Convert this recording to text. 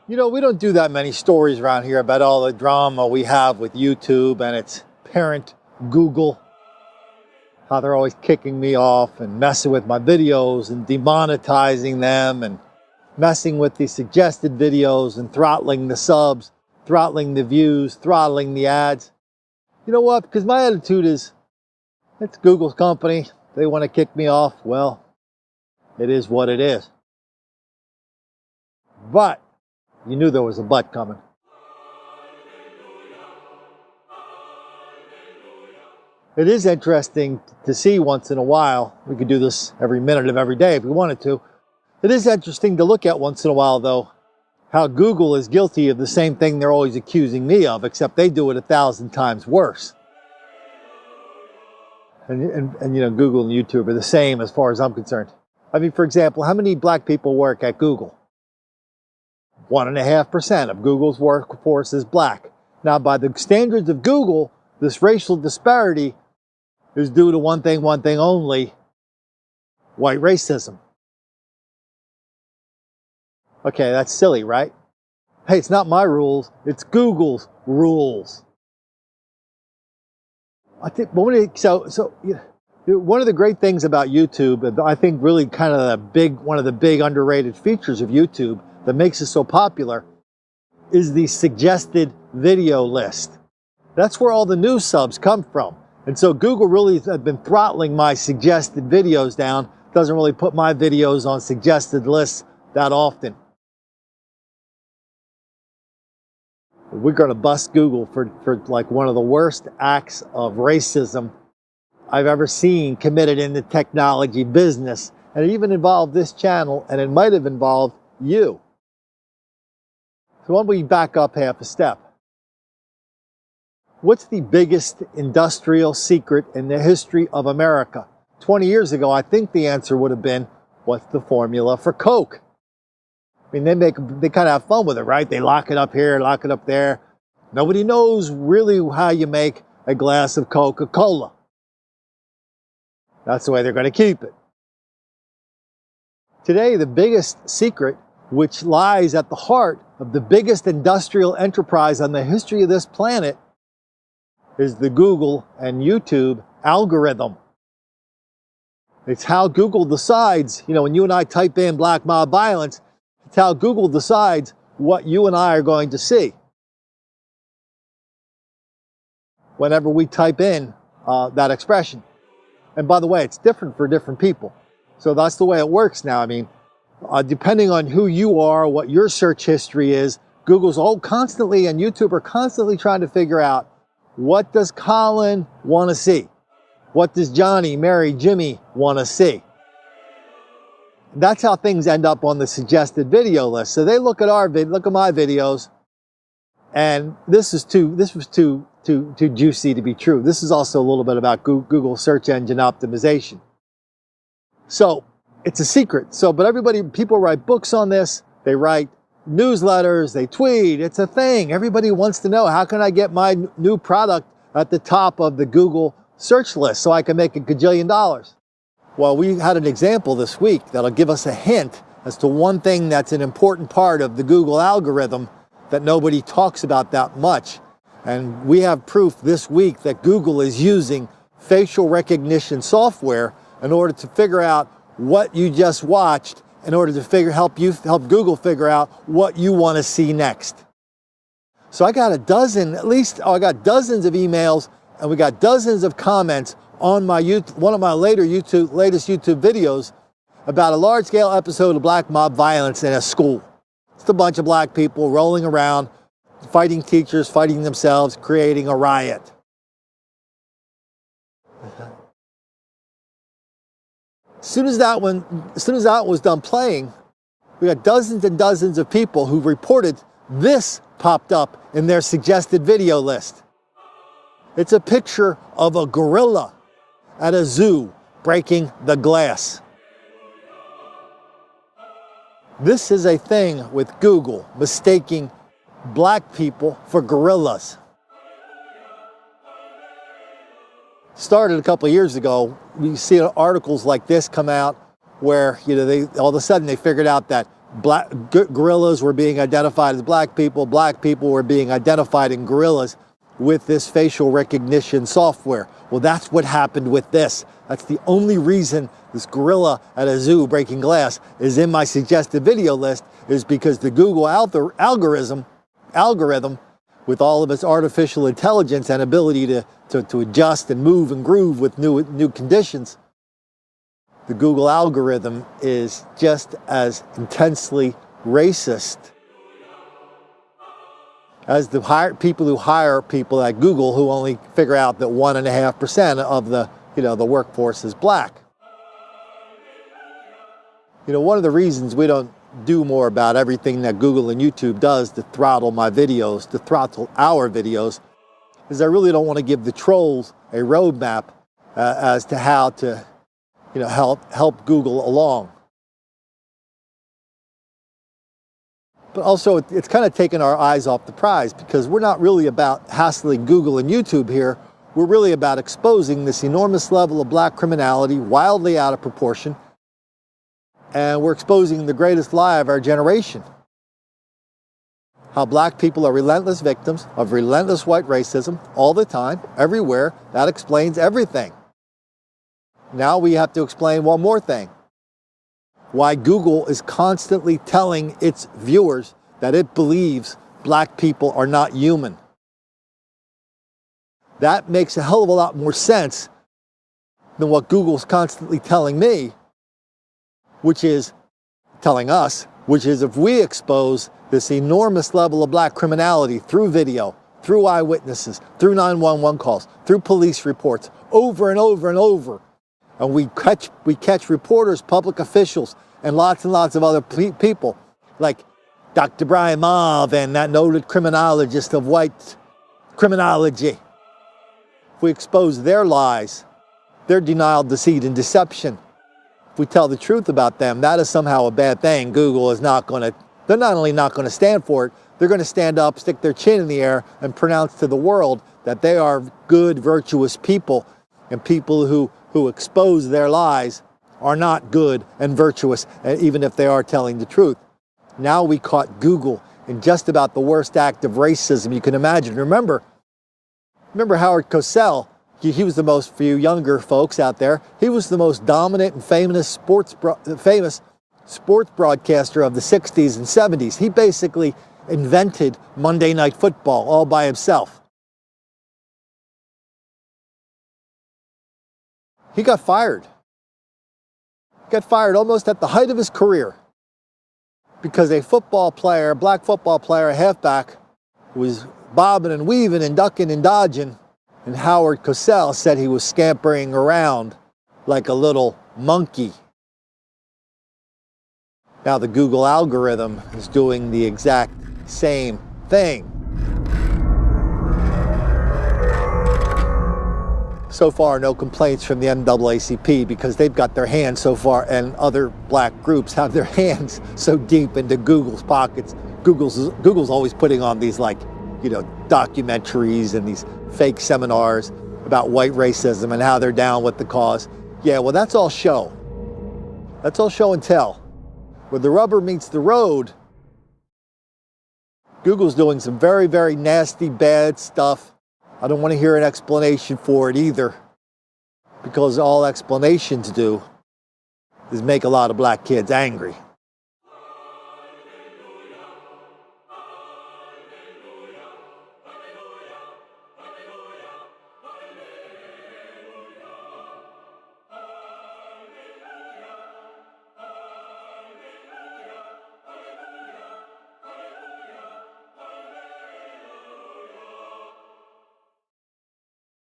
You know, we don't do that many stories around here about all the drama we have with YouTube and its parent, Google. How they're always kicking me off and messing with my videos and demonetizing them and messing with the suggested videos and throttling the subs, throttling the views, throttling the ads. You know what? Because my attitude is, it's Google's company. They want to kick me off. Well, it is what it is. But you knew there was a but coming. It is interesting to see once in a while. We could do this every minute of every day if we wanted to. It is interesting to look at once in a while, though, how Google is guilty of the same thing they're always accusing me of, except they do it 1,000 times worse. And you know, Google and YouTube are the same as far as I'm concerned. I mean, for example, how many black people work at Google? 1.5% of Google's workforce is black. Now, by the standards of Google, this racial disparity is due to one thing only: white racism. Okay, that's silly, right? Hey, it's not my rules, it's Google's rules. I think one of the great things about YouTube, I think really kind of one of the big underrated features of YouTube that makes it so popular, is the suggested video list. That's where all the new subs come from. And so Google really has been throttling my suggested videos down. Doesn't really put my videos on suggested lists that often. We're going to bust Google for like one of the worst acts of racism I've ever seen committed in the technology business. And it even involved this channel, and it might have involved you. So why don't we back up half a step? What's the biggest industrial secret in the history of America? 20 years ago, I think the answer would have been, what's the formula for Coke? I mean, they kind of have fun with it, right? They lock it up here, lock it up there. Nobody knows really how you make a glass of Coca-Cola. That's the way they're going to keep it. Today, the biggest secret, which lies at the heart of the biggest industrial enterprise on the history of this planet, is the Google and YouTube algorithm. It's how Google decides, you know, when you and I type in black mob violence, it's how Google decides what you and I are going to see whenever we type in that expression. And by the way, it's different for different people. So that's the way it works now. I mean, depending on who you are, what your search history is, Google's constantly and YouTube are constantly trying to figure out, what does Colin want to see? What does Johnny, Mary, Jimmy want to see? That's how things end up on the suggested video list. So they look at my videos, and this was too juicy to be true. This is also a little bit about Google search engine optimization. So it's a secret. But people write books on this. They write newsletters. They tweet. It's a thing. Everybody wants to know, how can I get my new product at the top of the Google search list so I can make $1 gajillion? Well, we had an example this week that'll give us a hint as to one thing that's an important part of the Google algorithm that nobody talks about that much. And we have proof this week that Google is using facial recognition software in order to figure out what you just watched, in order to help Google figure out what you want to see next. So I got dozens of emails, and we got dozens of comments on one of my latest YouTube videos about a large-scale episode of black mob violence in a school. It's a bunch of black people rolling around, fighting teachers, fighting themselves, creating a riot. As soon as that was done playing, we got dozens and dozens of people who reported this popped up in their suggested video list. It's a picture of a gorilla at a zoo breaking the glass. This is a thing with Google, mistaking black people for gorillas. Started a couple of years ago. We see articles like this come out where, all of a sudden they figured out that Gorillas were being identified as black people were being identified in gorillas with this facial recognition software. Well, that's what happened with this. That's the only reason this gorilla at a zoo breaking glass is in my suggested video list, is because the Google algorithm, with all of its artificial intelligence and ability to adjust and move and groove with new conditions, the Google algorithm is just as intensely racist as the people who hire people at Google, who only figure out that 1.5% of the workforce is black. One of the reasons we don't do more about everything that Google and YouTube does to throttle my videos, to throttle our videos, is I really don't want to give the trolls a roadmap as to how to help Google along. But also, it's kind of taken our eyes off the prize, because we're not really about hassling Google and YouTube here. We're really about exposing this enormous level of black criminality, wildly out of proportion, and we're exposing the greatest lie of our generation. How black people are relentless victims of relentless white racism all the time, everywhere. That explains everything. Now we have to explain one more thing. Why Google is constantly telling its viewers that it believes black people are not human. That makes a hell of a lot more sense than what Google's constantly telling me, which is telling us, which is if we expose this enormous level of black criminality through video, through eyewitnesses, through 911 calls, through police reports, over and over and over, and we catch reporters, public officials, and lots of other people, like Dr. Brian Mauve and that noted criminologist of white criminology. If we expose their lies, their denial, deceit, and deception, if we tell the truth about them, that is somehow a bad thing. Google is not going to, they're not only not going to stand for it, they're going to stand up, stick their chin in the air, and pronounce to the world that they are good, virtuous people, and people who expose their lies are not good and virtuous, even if they are telling the truth. Now we caught Google in just about the worst act of racism you can imagine. Remember Howard Cosell? He was the most, for you younger folks out there, he was the most dominant and famous sports broadcaster of the 60s and 70s. He basically invented Monday Night Football all by himself. He got fired. He got fired almost at the height of his career because a football player, a black football player, a halfback, was bobbing and weaving and ducking and dodging, and Howard Cosell said he was scampering around like a little monkey. Now the Google algorithm is doing the exact same thing. So far, no complaints from the NAACP, because they've got their hands so far, and other black groups have their hands so deep into Google's pockets. Google's always putting on these documentaries and these fake seminars about white racism and how they're down with the cause. Yeah, well, that's all show. That's all show and tell. Where the rubber meets the road, Google's doing some very, very nasty, bad stuff. I don't want to hear an explanation for it either, because all explanations do is make a lot of black kids angry.